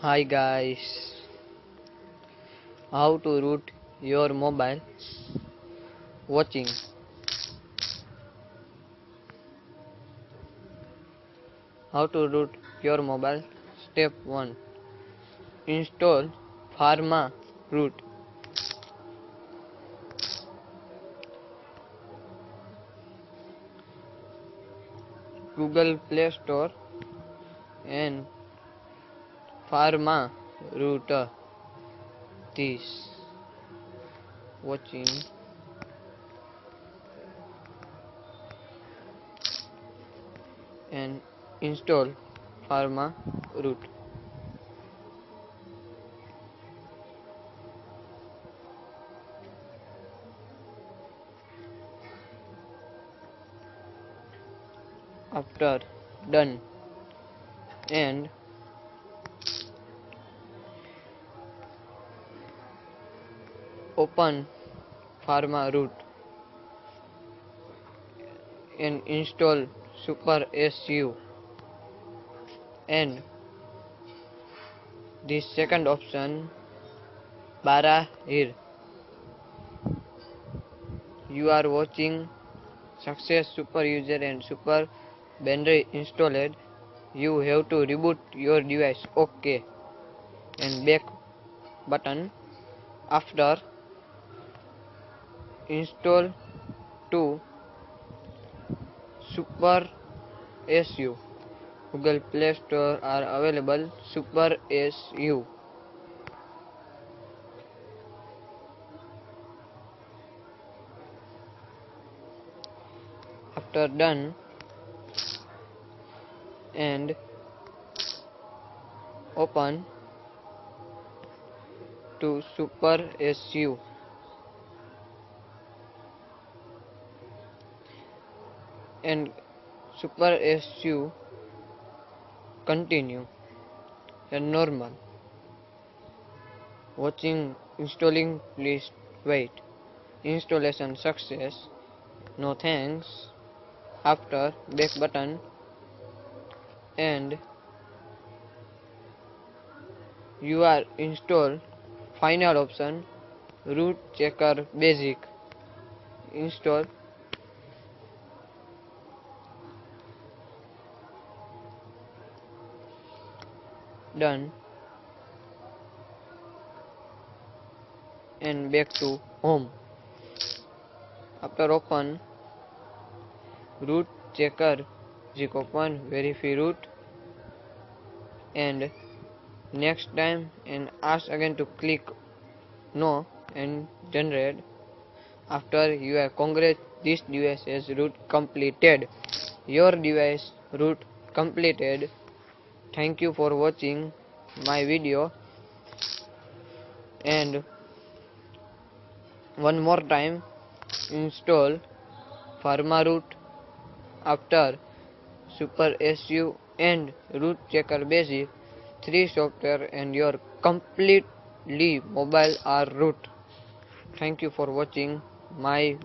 Hi guys, how to root your mobile watching. How to root your mobile. Step 1. Install Pharma Root. Google Play Store and Pharma Router. This watching and install Pharma Root. After done and open Pharma Root and install Super SU and the second option Bara here. You are watching success super user and super binary installed. You have to reboot your device. OK and back button. After install to Super SU. Google Play Store are available Super SU. After done and open to Super SU and Super SU continue and normal. Watching installing, please wait. Installation success. No thanks. After back button and you are installed. Final option root checker basic. Install done and back to home. After open root checker basic open verify root and next time and ask again to click no and generate. After you have congrats, this device is root completed. Your device root completed. Thank you for watching my video and one more time install PharmaRoot after Super SU and Root Checker Basic 3 software and your completely mobile are root. Thank you for watching my